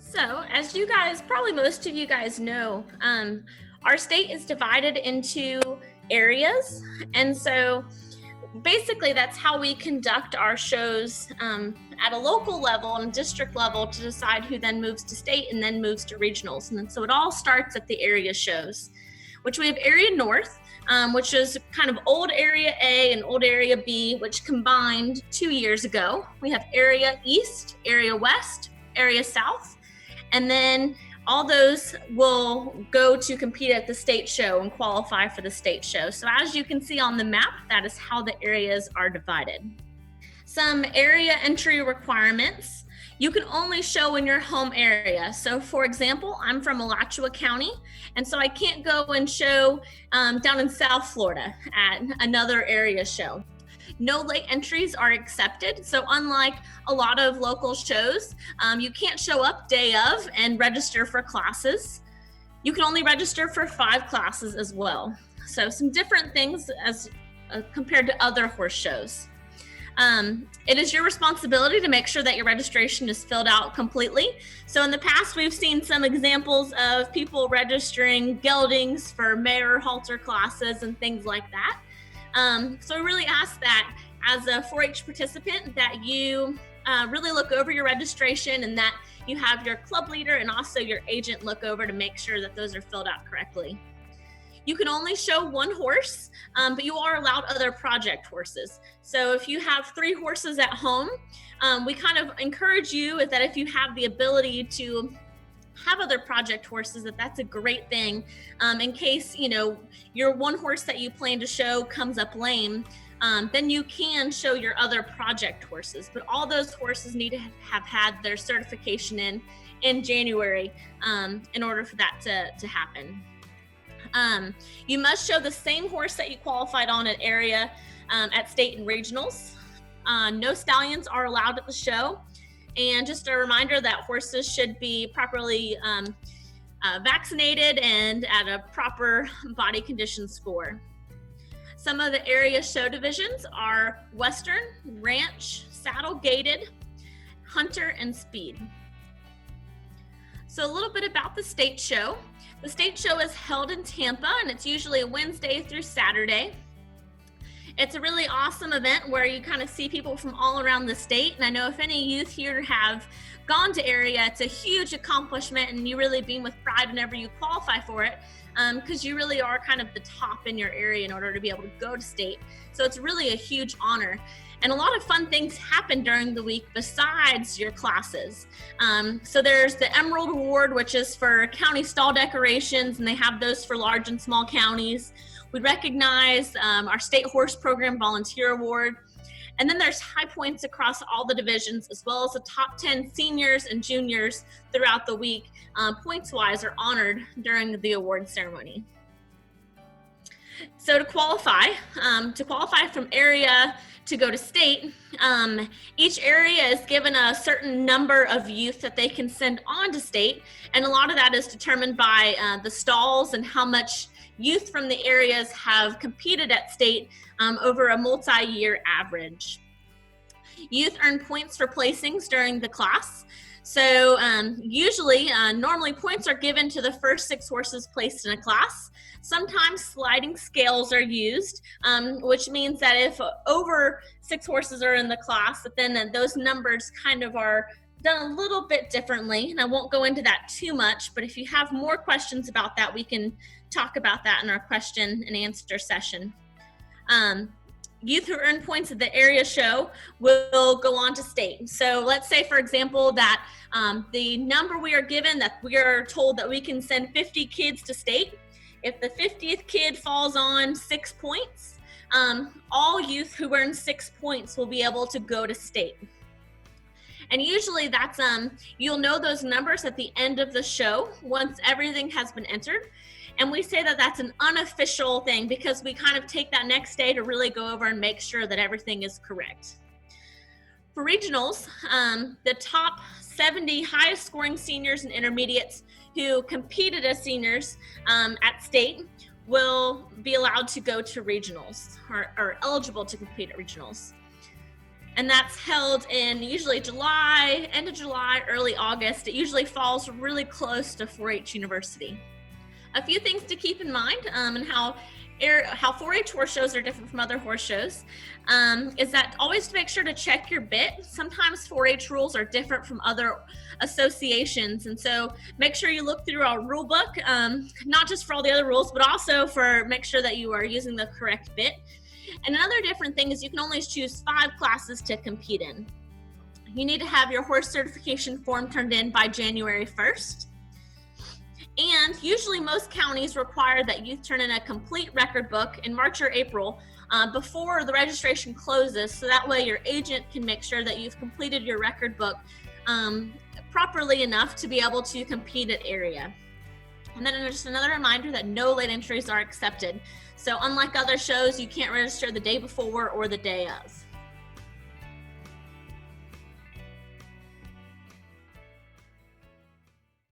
So, as you guys, probably most of you guys know, our state is divided into areas. And so, basically, that's how we conduct our shows at a local level and district level to decide who then moves to state and then moves to regionals. And then, so it all starts at the area shows, which we have Area North, which is kind of old Area A and old Area B, which combined 2 years ago. We have Area East, Area West, Area South. And then all those will go to compete at the state show and qualify for the state show. So as you can see on the map, that is how the areas are divided. Some area entry requirements. You can only show in your home area. So for example, I'm from Alachua County, and so I can't go and show down in South Florida at another area show. No late entries are accepted. So unlike a lot of local shows, you can't show up day of and register for classes. You can only register for 5 classes as well. So some different things as compared to other horse shows. It is your responsibility to make sure that your registration is filled out completely. So in the past, we've seen some examples of people registering geldings for mare halter classes and things like that. So I really ask that as a 4-H participant that you really look over your registration and that you have your club leader and also your agent look over to make sure that those are filled out correctly. You can only show 1 horse, but you are allowed other project horses. So if you have 3 horses at home, we kind of encourage you that if you have the ability to have other project horses, that's a great thing. In case, your 1 horse that you plan to show comes up lame, then you can show your other project horses. But all those horses need to have had their certification in January in order for that to happen. You must show the same horse that you qualified on at area at state and regionals. No stallions are allowed at the show. And just a reminder that horses should be properly vaccinated and at a proper body condition score. Some of the area show divisions are Western, Ranch, Saddle Gated, Hunter, and Speed. So a little bit about the state show. The state show is held in Tampa, and it's usually a Wednesday through Saturday. It's a really awesome event where you kind of see people from all around the state. And I know if any youth here have gone to area, it's a huge accomplishment and you really beam with pride whenever you qualify for it because you really are kind of the top in your area in order to be able to go to state. So it's really a huge honor. And a lot of fun things happen during the week besides your classes. So there's the Emerald Award, which is for county stall decorations, and they have those for large and small counties. We recognize our State Horse Program Volunteer Award. And then there's high points across all the divisions, as well as the top 10 seniors and juniors throughout the week. Points-wise are honored during the award ceremony. So to qualify from area to go to state, each area is given a certain number of youth that they can send on to state. And a lot of that is determined by the stalls and how much youth from the areas have competed at state over a multi-year average. Youth earn points for placings during the class. So normally points are given to the first 6 horses placed in a class. Sometimes sliding scales are used, which means that if over 6 horses are in the class, then those numbers kind of are done a little bit differently. And I won't go into that too much, but if you have more questions about that, we can talk about that in our question and answer session. Youth who earn points at the area show will go on to state. So let's say, for example, that the number we are given, that we are told that we can send 50 kids to state. If the 50th kid falls on 6 points, all youth who earn 6 points will be able to go to state. And usually that's, you'll know those numbers at the end of the show once everything has been entered. And we say that that's an unofficial thing because we kind of take that next day to really go over and make sure that everything is correct. For regionals, the top 70 highest scoring seniors and intermediates who competed as seniors at state will be allowed to go to regionals or are eligible to compete at regionals. and that's held in usually July, end of July, early August. It usually falls really close to 4-H University. A few things to keep in mind, and how 4-H horse shows are different from other horse shows, is that always to make sure to check your bit. Sometimes 4-H rules are different from other associations, and so make sure you look through our rule book, not just for all the other rules, but also for make sure that you are using the correct bit. And another different thing is you can only choose 5 classes to compete in. You need to have your horse certification form turned in by January 1st. And usually most counties require that you turn in a complete record book in March or April before the registration closes, so that way your agent can make sure that you've completed your record book properly enough to be able to compete at area. And then just another reminder that no late entries are accepted. So unlike other shows, you can't register the day before or the day of.